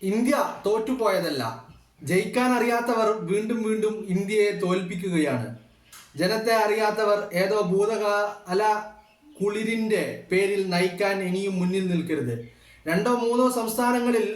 India തോറ്റുപോയതല്ല, ജയിക്കാൻ അറിയാത്തവർ വീണ്ടും വീണ്ടും ഇന്ത്യയെ തോൽപ്പിക്കുകയാണ്. ജനത്തെ അറിയാത്തവർ ഏതോ ഭൂതകാല കുളിരിന്റെ പേരിൽ നയിക്കാൻ ഇനിയും മുന്നിൽ നിൽക്കരുത്. രണ്ടോ മൂന്നോ സംസ്ഥാനങ്ങളിൽ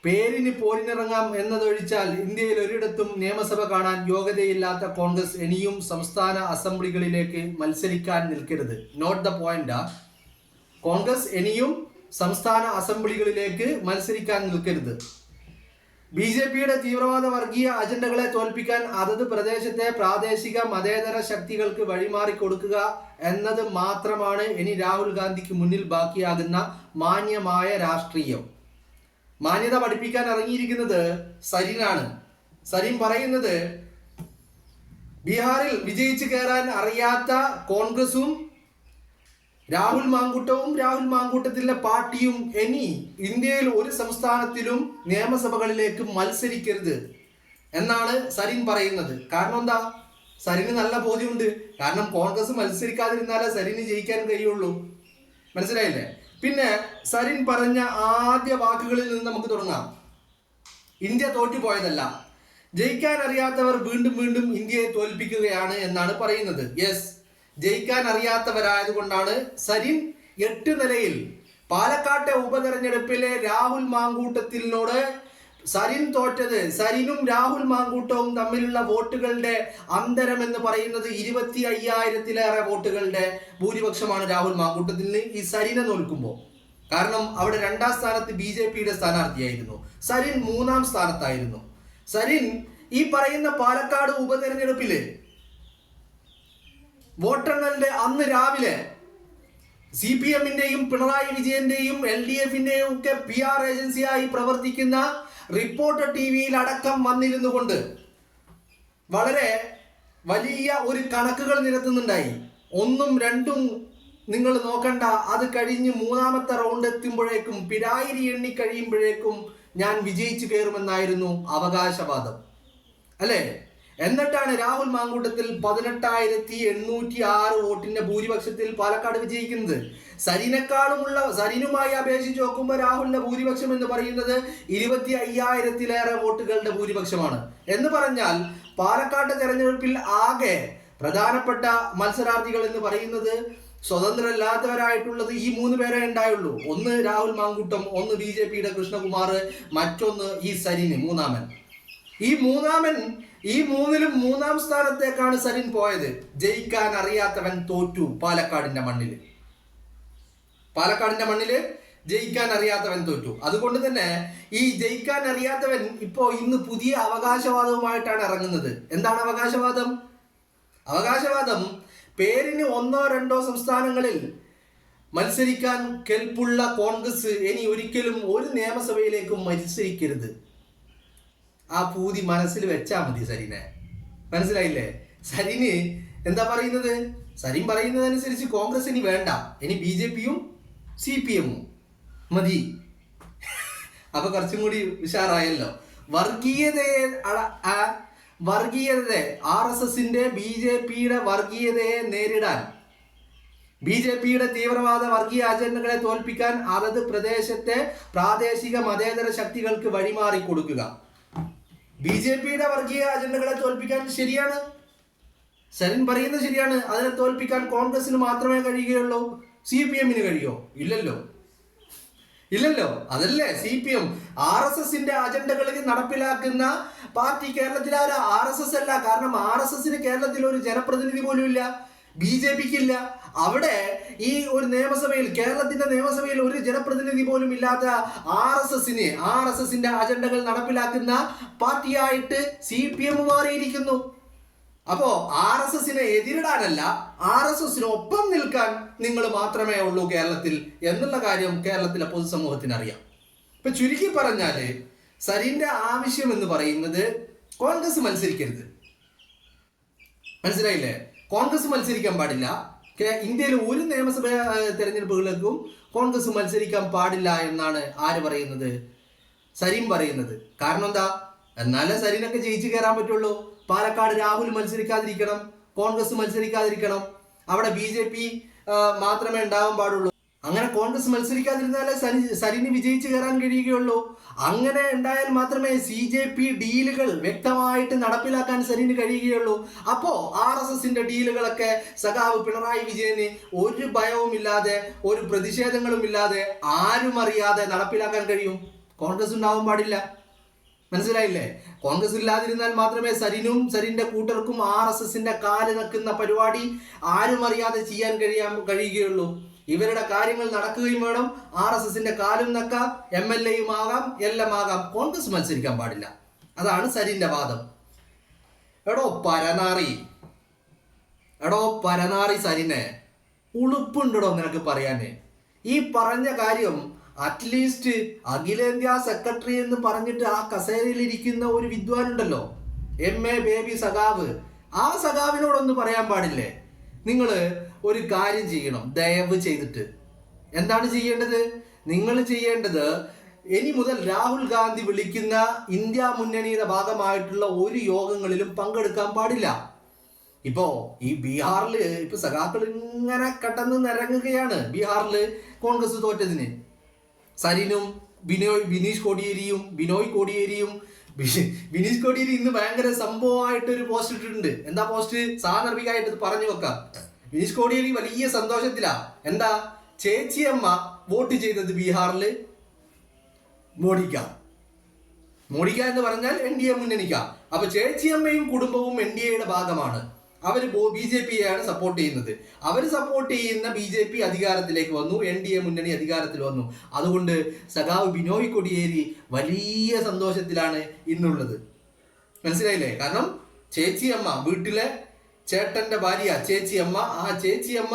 പേരിന് പോരിനിറങ്ങാം എന്നതൊഴിച്ചാൽ ഇന്ത്യയിൽ ഒരിടത്തും നിയമസഭ കാണാൻ യോഗ്യതയില്ലാത്ത കോൺഗ്രസ് ഇനിയും സംസ്ഥാന അസംബ്ലികളിലേക്ക് മത്സരിക്കാൻ നിൽക്കരുത്. Not the point. കോൺഗ്രസ് ഇനിയും സംസ്ഥാന അസംബ്ലികളിലേക്ക് മത്സരിക്കാൻ നിൽക്കരുത്. ബി.ജെ.പിയുടെ തീവ്രവാദ വർഗീയ അജണ്ടകളെ തോൽപ്പിക്കാൻ അതത് പ്രദേശത്തെ പ്രാദേശിക മതേതര ശക്തികൾക്ക് വഴിമാറി കൊടുക്കുക എന്നത് മാത്രമാണ് ഇനി രാഹുൽ ഗാന്ധിക്ക് മുന്നിൽ ബാക്കിയാകുന്ന മാന്യമായ രാഷ്ട്രീയം. മാന്യത പഠിപ്പിക്കാൻ ഇറങ്ങിയിരിക്കുന്നത് സരിനാണ്. സരിൻ പറയുന്നത് ബീഹാറിൽ വിജയിച്ചു കയറാൻ അറിയാത്ത കോൺഗ്രസും രാഹുൽ മാങ്കൂട്ടത്തിന്റെ പാർട്ടിയും ഇനി ഇന്ത്യയിൽ ഒരു സംസ്ഥാനത്തിലും നിയമസഭകളിലേക്ക് മത്സരിക്കരുത് എന്നാണ് സരിൻ പറയുന്നത്. കാരണം എന്താ? സരിന് നല്ല ബോധ്യമുണ്ട്. കാരണം കോൺഗ്രസ് മത്സരിക്കാതിരുന്നാലേ സരിന് ജയിക്കാൻ കഴിയുള്ളൂ. മനസ്സിലായില്ലേ? പിന്നെ സരിൻ പറഞ്ഞ ആദ്യ വാക്കുകളിൽ നിന്ന് നമുക്ക് തുടങ്ങാം. ഇന്ത്യ തോറ്റുപോയതല്ല, ജയിക്കാൻ അറിയാത്തവർ വീണ്ടും വീണ്ടും ഇന്ത്യയെ തോൽപ്പിക്കുകയാണ് എന്നാണ് പറയുന്നത്. യെസ്, ജയിക്കാൻ അറിയാത്തവരായതുകൊണ്ടാണ് സരിൻ 8 നിലയിൽ പാലക്കാട്ടെ ഉപതെരഞ്ഞെടുപ്പിലെ രാഹുൽ മാങ്കൂട്ടത്തിനോട് സരിൻ തോറ്റത്. സരിനും രാഹുൽ മാങ്കൂട്ടവും തമ്മിലുള്ള വോട്ടുകളുടെ അന്തരം എന്ന് പറയുന്നത് 25,000-ലേറെ വോട്ടുകളുടെ ഭൂരിപക്ഷമാണ് രാഹുൽ മാങ്കൂട്ടത്തിന് ഈ സരിനെ നോൽക്കുമ്പോൾ. കാരണം അവിടെ 2ാം സ്ഥാനത്ത് ബി.ജെ.പിയുടെ സ്ഥാനാർത്ഥിയായിരുന്നു, സരിൻ 3ാം സ്ഥാനത്തായിരുന്നു. സരിൻ ഈ പറയുന്ന പാലക്കാട് ഉപതെരഞ്ഞെടുപ്പില് വോട്ടെണ്ണലിന്റെ അന്ന് രാവിലെ CPM-ന്റെയും പിണറായി വിജയന്റെയും LDF-ന്റെയും ഒക്കെ PR ഏജൻസിയായി പ്രവർത്തിക്കുന്ന റിപ്പോർട്ടർ TV-യിൽ അടക്കം വന്നിരുന്നു കൊണ്ട് വളരെ വലിയ ഒരു കണക്കുകൾ നിരത്തുന്നുണ്ടായി. 1ഉം 2ഉം നിങ്ങൾ നോക്കണ്ട, അത് കഴിഞ്ഞ് 3ാമത്തെ റൗണ്ട് എത്തുമ്പോഴേക്കും പിരായിരി എണ്ണി കഴിയുമ്പോഴേക്കും ഞാൻ വിജയിച്ചു കയറുമെന്നായിരുന്നു അവകാശവാദം, അല്ലേ? എന്നിട്ടാണ് രാഹുൽ മാങ്കൂട്ടത്തിൽ 18,806 വോട്ടിന്റെ ഭൂരിപക്ഷത്തിൽ പാലക്കാട് വിജയിക്കുന്നത്. സരിനുമായി അപേക്ഷിച്ച് നോക്കുമ്പോൾ രാഹുലിന്റെ ഭൂരിപക്ഷം എന്ന് പറയുന്നത് 25,000-ലേറെ വോട്ടുകളുടെ ഭൂരിപക്ഷമാണ്. എന്ന് പറഞ്ഞാൽ പാലക്കാട് തെരഞ്ഞെടുപ്പിൽ ആകെ പ്രധാനപ്പെട്ട മത്സരാർത്ഥികൾ എന്ന് പറയുന്നത് സ്വതന്ത്രരല്ലാത്തവരായിട്ടുള്ളത് ഈ 3 പേരെ ഉണ്ടായുള്ളൂ. ഒന്ന് രാഹുൽ മാങ്കൂട്ടം, ഒന്ന് ബി.ജെ.പിയുടെ കൃഷ്ണകുമാർ, മറ്റൊന്ന് ഈ സരിന് മൂന്നാമൻ. ഈ 3ലും 3ാം സ്ഥാനത്തേക്കാണ് സരിൻ പോയത്. ജയിക്കാൻ അറിയാത്തവൻ തോറ്റു പാലക്കാടിന്റെ മണ്ണില് ജയിക്കാൻ അറിയാത്തവൻ തോറ്റു. അതുകൊണ്ട് തന്നെ ഈ ജയിക്കാൻ അറിയാത്തവൻ ഇന്ന് പുതിയ അവകാശവാദവുമായിട്ടാണ് ഇറങ്ങുന്നത്. എന്താണ് അവകാശവാദം? പേരിന് 1-2 സംസ്ഥാനങ്ങളിൽ മത്സരിക്കാൻ കെൽപ്പുള്ള കോൺഗ്രസ് ഇനി ഒരിക്കലും ഒരു നിയമസഭയിലേക്കും മത്സരിക്കരുത്. ആ പൂതി മനസ്സിൽ വെച്ചാൽ മതി സരിനെ. മനസ്സിലായില്ലേ? സരിന് എന്താ പറയുന്നത്? സരിൻ പറയുന്നതനുസരിച്ച് കോൺഗ്രസ് ഇനി വേണ്ട, ഇനി ബി.ജെ.പിയും CPM-ഉം മതി. അപ്പൊ കുറച്ചും കൂടി ഉഷാറായല്ലോ. വർഗീയതയെ RSSന്റെ ബി.ജെ.പിയുടെ വർഗീയതയെ നേരിടാൻ, ബി.ജെ.പിയുടെ തീവ്രവാദ വർഗീയ അജണ്ടകളെ തോൽപ്പിക്കാൻ അതത് പ്രദേശത്തെ പ്രാദേശിക മതേതര ശക്തികൾക്ക് വഴിമാറി കൊടുക്കുക. ബി.ജെ.പിയുടെ വർഗീയ അജണ്ടകളെ തോൽപ്പിക്കാൻ ശരിയാണ്, സരിൻ പറയുന്നത് ശരിയാണ്. അതിനെ തോൽപ്പിക്കാൻ കോൺഗ്രസിന് മാത്രമേ കഴിയുകയുള്ളൂ. CPM-ന് കഴിയോ? ഇല്ലല്ലോ. അതല്ലേ CPM RSSന്റെ അജണ്ടകളിൽ നടപ്പിലാക്കുന്ന പാർട്ടി. കേരളത്തിലെ RSS അല്ല. കാരണം RSSന് കേരളത്തിൽ ഒരു ജനപ്രതിനിധി പോലും ഇല്ല, ബി.ജെ.പിക്കില്ല. അവിടെ ഈ ഒരു കേരളത്തിന്റെ നിയമസഭയിൽ ഒരു ജനപ്രതിനിധി പോലും ഇല്ലാത്ത RSSന്റെ അജണ്ടകൾ നടപ്പിലാക്കുന്ന പാർട്ടിയായിട്ട് CPM മാറിയിരിക്കുന്നു. അപ്പോ RSSനെ എതിരിടാനല്ല, RSSനൊപ്പം നിൽക്കാൻ നിങ്ങൾ മാത്രമേ ഉള്ളൂ കേരളത്തിൽ എന്നുള്ള കാര്യം കേരളത്തിലെ പൊതുസമൂഹത്തിന് അറിയാം. ഇപ്പൊ ചുരുക്കി പറഞ്ഞാല് സരിന്റെ ആവശ്യം എന്ന് പറയുന്നത് കോൺഗ്രസ് മത്സരിക്കരുത്. മനസ്സിലായില്ലേ? കോൺഗ്രസ് മത്സരിക്കാൻ പാടില്ല. ഇന്ത്യയിൽ ഒരു നിയമസഭ തെരഞ്ഞെടുപ്പുകളിലേക്കും കോൺഗ്രസ് മത്സരിക്കാൻ പാടില്ല എന്നാണ് ആര് പറയുന്നത്? സരിൻ പറയുന്നത്. കാരണം എന്താ? എന്നാലേ സരിനൊക്കെ ജയിച്ചു കയറാൻ പറ്റുള്ളൂ. പാലക്കാട് രാഹുൽ മത്സരിക്കാതിരിക്കണം, കോൺഗ്രസ് മത്സരിക്കാതിരിക്കണം, അവിടെ ബി.ജെ.പി മാത്രമേ ഉണ്ടാവാൻ പാടുള്ളൂ. അങ്ങനെ കോൺഗ്രസ് മത്സരിക്കാതിരുന്നാലേ സരിന് വിജയിച്ച് കയറാൻ കഴിയുകയുള്ളൂ. അങ്ങനെ ഉണ്ടായാൽ മാത്രമേ CJP ഡീലുകൾ വ്യക്തമായിട്ട് നടപ്പിലാക്കാൻ സരിന് കഴിയുകയുള്ളൂ. അപ്പോ RSSന്റെ ഡീലുകളൊക്കെ സഖാവ് പിണറായി വിജയന് ഒരു ഭയവുമില്ലാതെ ഒരു പ്രതിഷേധങ്ങളും ഇല്ലാതെ ആരും അറിയാതെ നടപ്പിലാക്കാൻ കഴിയും. കോൺഗ്രസ് ഉണ്ടാവാൻ പാടില്ല. മനസ്സിലായില്ലേ? കോൺഗ്രസ് ഇല്ലാതിരുന്നാൽ മാത്രമേ സരിനും സരിന്റെ കൂട്ടർക്കും RSSന്റെ കാല് നക്കുന്ന പരിപാടി ആരും അറിയാതെ ചെയ്യാൻ കഴിയുകയുള്ളൂ. ഇവരുടെ കാര്യങ്ങൾ നടക്കുകയും വേണം. RSSന്റെ കാലും നക്കാം, MLAയും ആകാം, എല്ലാം ആകാം. കോൺഗ്രസ് മത്സരിക്കാൻ പാടില്ല. അതാണ് സരിന്റെ വാദം. എടോ പരനാറി സരിനെ, ഉളുപ്പുണ്ടോ നിനക്ക് പറയാന്? ഈ പറഞ്ഞ കാര്യം അറ്റ്ലീസ്റ്റ് അഖിലേന്ത്യാ സെക്രട്ടറി എന്ന് പറഞ്ഞിട്ട് ആ കസേരയിൽ ഇരിക്കുന്ന ഒരു വിദ്വാനുണ്ടല്ലോ, MA ബേബി സഖാവ്, ആ സഖാവിനോടൊന്ന് പറയാൻ പാടില്ലേ? നിങ്ങൾ ഒരു കാര്യം ചെയ്യണം, ദയവ് ചെയ്തിട്ട്. എന്താണ് ചെയ്യേണ്ടത്? നിങ്ങൾ ചെയ്യേണ്ടത് ഇനി മുതൽ രാഹുൽ ഗാന്ധി വിളിക്കുന്ന ഇന്ത്യ മുന്നണിയുടെ ഭാഗമായിട്ടുള്ള ഒരു യോഗങ്ങളിലും പങ്കെടുക്കാൻ പാടില്ല. ഇപ്പോ ഈ ബീഹാറിൽ ഇപ്പൊ സഖാക്കൾ ഇങ്ങനെ കടന്ന് നിരങ്ങുകയാണ്. ബീഹാറിൽ കോൺഗ്രസ് തോറ്റതിന് സരിനും ബിനീഷ് കോടിയേരിയും ബിനീഷ് കോടിയേരി ഇന്ന് ഭയങ്കര സംഭവമായിട്ടൊരു പോസ്റ്റ് ഇട്ടിട്ടുണ്ട്. എന്താ പോസ്റ്റ്? സാന്ദർഭികമായിട്ട് പറഞ്ഞു വെക്കാം. ബിനീഷ് കോടിയേരി വലിയ സന്തോഷത്തിലാ. എന്താ? ചേച്ചിയമ്മ വോട്ട് ചെയ്തത് ബീഹാറിൽ മോഡിക്ക എന്ന് പറഞ്ഞാൽ NDA മുന്നണിക്ക. അപ്പൊ ചേച്ചിയമ്മയും കുടുംബവും NDAയുടെ ഭാഗമാണ്. അവർ BJPയെയാണ് സപ്പോർട്ട് ചെയ്യുന്നത്. അവർ സപ്പോർട്ട് ചെയ്യുന്ന BJP അധികാരത്തിലേക്ക് വന്നു, NDA മുന്നണി അധികാരത്തിൽ വന്നു. അതുകൊണ്ട് സഖാവ് ബിനോയ് കോടിയേരി വലിയ സന്തോഷത്തിലാണ് ഇന്നുള്ളത്. മനസ്സിലായില്ലേ? കാരണം ചേച്ചിയമ്മ, വീട്ടിലെ ചേട്ടന്റെ ഭാര്യ ചേച്ചിയമ്മ, ആ ചേച്ചിയമ്മ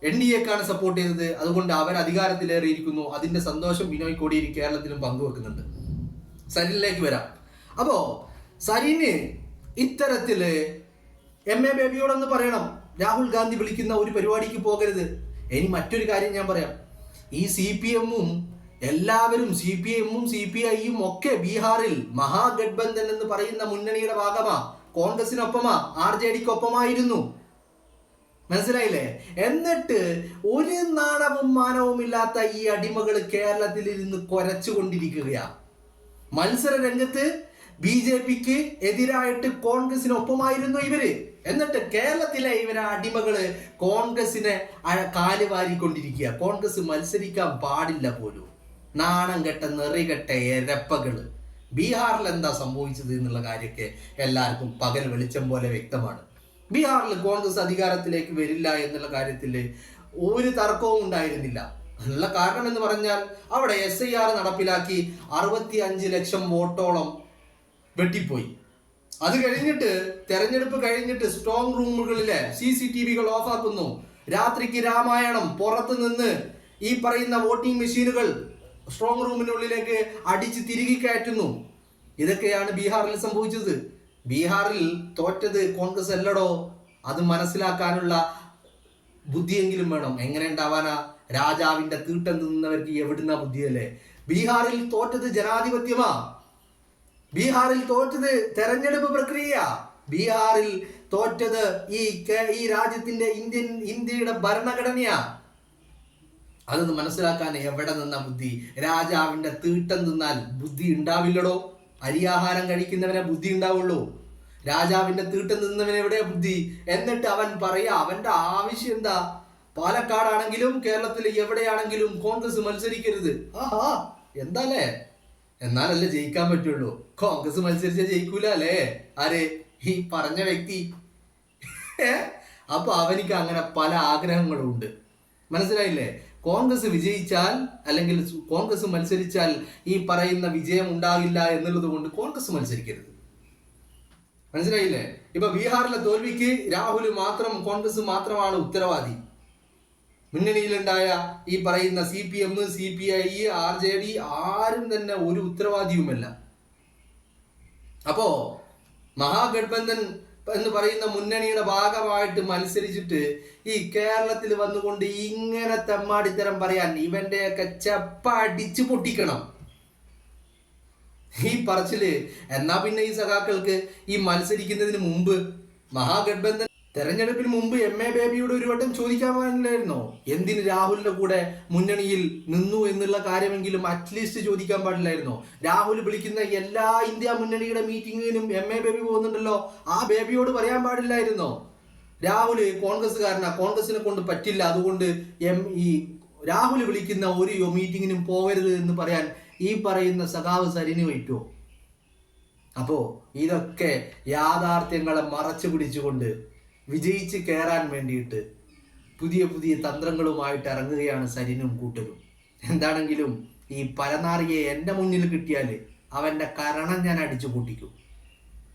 NDAക്കാണ് സപ്പോർട്ട് ചെയ്തത്. അതുകൊണ്ട് അവർ അധികാരത്തിലേറിയിരിക്കുന്നു. അതിന്റെ സന്തോഷം ബിനോയ് കോടിയേരി കേരളത്തിലും പങ്കുവെക്കുന്നുണ്ട്. സരിനിലേക്ക് വരാം. അപ്പോ സരിന് ഇത്തരത്തില് MA ബേബിയോടൊന്ന് പറയണം, രാഹുൽ ഗാന്ധി വിളിക്കുന്ന ഒരു പരിപാടിക്ക് പോകരുത്. ഇനി മറ്റൊരു കാര്യം ഞാൻ പറയാം. ഈ CPM-ഉം എല്ലാവരും, CPM-ഉം CPI-യും ഒക്കെ ബീഹാറിൽ മഹാഗഡ്ബന്ധൻ എന്ന് പറയുന്ന മുന്നണിയുടെ ഭാഗമാ. കോൺഗ്രസിനൊപ്പമാ, RJDക്കൊപ്പമായിരുന്നു. മനസ്സിലായില്ലേ? എന്നിട്ട് ഒരു നാണവും മാനവും ഇല്ലാത്ത ഈ അടിമകൾ കേരളത്തിൽ ഇരുന്ന് കൊരച്ചുകൊണ്ടിരിക്കുകയാ. മത്സര രംഗത്ത് BJPക്ക് എതിരായിട്ട് കോൺഗ്രസിനൊപ്പമായിരുന്നു ഇവര്. എന്നിട്ട് കേരളത്തിലെ ഇവരെ അടിമകള് കോൺഗ്രസിനെ കാലുവാരിക്കൊണ്ടിരിക്കുക. കോൺഗ്രസ് മത്സരിക്കാൻ പാടില്ല പോലും. നാണം കെട്ട നെറികെട്ട എരപ്പകള്. ബീഹാറിൽ എന്താ സംഭവിച്ചത് എന്നുള്ള കാര്യമൊക്കെ എല്ലാവർക്കും പകൽ വെളിച്ചം പോലെ വ്യക്തമാണ്. ബീഹാറിൽ കോൺഗ്രസ് അധികാരത്തിലേക്ക് വരില്ല എന്നുള്ള കാര്യത്തിൽ ഒരു തർക്കവും ഉണ്ടായിരുന്നില്ല. അതിനുള്ള കാരണം എന്ന് പറഞ്ഞാൽ അവിടെ SIR നടപ്പിലാക്കി 65 ലക്ഷം വോട്ടോളം വെട്ടിപ്പോയി. അത് കഴിഞ്ഞിട്ട് തെരഞ്ഞെടുപ്പ് കഴിഞ്ഞിട്ട് സ്ട്രോങ് റൂമുകളിലെ CCTVകൾ ഓഫാക്കുന്നു. രാത്രിക്ക് രാമായണം പുറത്തു നിന്ന് ഈ പറയുന്ന വോട്ടിംഗ് മെഷീനുകൾ സ്ട്രോങ് റൂമിനുള്ളിലേക്ക് അടിച്ച് തിരികെ കയറ്റുന്നു. ഇതൊക്കെയാണ് ബീഹാറിൽ സംഭവിച്ചത്. ബീഹാറിൽ തോറ്റത് കോൺഗ്രസ് അല്ലടോ. അത് മനസ്സിലാക്കാനുള്ള ബുദ്ധിയെങ്കിലും വേണം. എങ്ങനെ ഉണ്ടാവാനാ? രാജാവിന്റെ തീട്ടം നിന്നവർക്ക് എവിടുന്ന ബുദ്ധിയല്ലേ? ബീഹാറിൽ തോറ്റത് ജനാധിപത്യമാ. ബീഹാറിൽ തോറ്റത് തെരഞ്ഞെടുപ്പ് പ്രക്രിയ. ബീഹാറിൽ തോറ്റത് ഈ രാജ്യത്തിന്റെ ഇന്ത്യയുടെ ഭരണഘടനയാ. അതൊന്ന് മനസ്സിലാക്കാൻ എവിടെ നിന്ന ബുദ്ധി? രാജാവിന്റെ തീട്ടം തിന്നാൽ ബുദ്ധി ഉണ്ടാവില്ലടോ. അരിയാഹാരം കഴിക്കുന്നവനെ ബുദ്ധി ഉണ്ടാവുള്ളൂ. രാജാവിന്റെ തീട്ടം തിന്നവന് എവിടെയാ ബുദ്ധി? എന്നിട്ട് അവൻ പറയാ അവന്റെ ആവശ്യം എന്താ? പാലക്കാടാണെങ്കിലും കേരളത്തിൽ എവിടെയാണെങ്കിലും കോൺഗ്രസ് മത്സരിക്കരുത്. ആഹാ, എന്താല്ലേ? എന്നാലല്ലേ ജയിക്കാൻ പറ്റുള്ളൂ. കോൺഗ്രസ് മത്സരിച്ച ജയിക്കൂല അല്ലേ? ആര്? ഈ പറഞ്ഞ വ്യക്തി. അപ്പൊ അവനിക്ക് അങ്ങനെ പല ആഗ്രഹങ്ങളും ഉണ്ട്. മനസ്സിലായില്ലേ? കോൺഗ്രസ് വിജയിച്ചാൽ അല്ലെങ്കിൽ കോൺഗ്രസ് മത്സരിച്ചാൽ ഈ പറയുന്ന വിജയം ഉണ്ടാകില്ല എന്നുള്ളത് കൊണ്ട് കോൺഗ്രസ് മത്സരിക്കരുത്. മനസ്സിലായില്ലേ? ഇപ്പൊ ബീഹാറിലെ തോൽവിക്ക് രാഹുൽ മാത്രം, കോൺഗ്രസ് മാത്രമാണ് ഉത്തരവാദി. മുന്നണിയിലുണ്ടായ ഈ പറയുന്ന CPM, CPI, RJD ആരും തന്നെ ഒരു ഉത്തരവാദിയുമല്ല. അപ്പോ മഹാഗഡ്ബന്ധൻ എന്ന് പറയുന്ന മുന്നണിയുടെ ഭാഗമായിട്ട് മത്സരിച്ചിട്ട് ഈ കേരളത്തിൽ വന്നുകൊണ്ട് ഇങ്ങനെ തെമ്മാടിത്തരം പറയാൻ ഇവന്റെയൊക്കെ ചെപ്പ അടിച്ചു പൊട്ടിക്കണം. ഈ പറച്ചില്. എന്നാ പിന്നെ ഈ സഖാക്കൾക്ക് ഈ മത്സരിക്കുന്നതിന് മുമ്പ് മഹാഗഡ്ബന്ധൻ തെരഞ്ഞെടുപ്പിന് മുമ്പ് MA ബേബിയോട് ഒരു വട്ടം ചോദിക്കാൻ പാടില്ലായിരുന്നോ എന്തിന് രാഹുലിന്റെ കൂടെ മുന്നണിയിൽ നിന്നു എന്നുള്ള കാര്യമെങ്കിലും അറ്റ്ലീസ്റ്റ് ചോദിക്കാൻ പാടില്ലായിരുന്നോ? രാഹുൽ വിളിക്കുന്ന എല്ലാ ഇന്ത്യ മുന്നണിയുടെ മീറ്റിങ്ങിനും MA ബേബി പോകുന്നുണ്ടല്ലോ, ആ ബേബിയോട് പറയാൻ പാടില്ലായിരുന്നോ രാഹുല് കോൺഗ്രസ്സുകാരനാ, കോൺഗ്രസിനെ കൊണ്ട് പറ്റില്ല, അതുകൊണ്ട് ഈ രാഹുൽ വിളിക്കുന്ന ഒരു മീറ്റിങ്ങിനും പോകരുത് എന്ന് പറയാൻ ഈ പറയുന്ന സഖാവ് സരിന് പറ്റുമോ? അപ്പോ ഇതൊക്കെ യാഥാർത്ഥ്യങ്ങളെ മറച്ചു പിടിച്ചുകൊണ്ട് വിജയിച്ച് കയറാൻ വേണ്ടിയിട്ട് പുതിയ പുതിയ തന്ത്രങ്ങളുമായിട്ട് ഇറങ്ങുകയാണ് സരിനും കൂട്ടരും. എന്താണെങ്കിലും ഈ പരനാറിയെ എൻ്റെ മുന്നിൽ കിട്ടിയാൽ അവൻ്റെ കരണം ഞാൻ അടിച്ചു പൊട്ടിക്കും.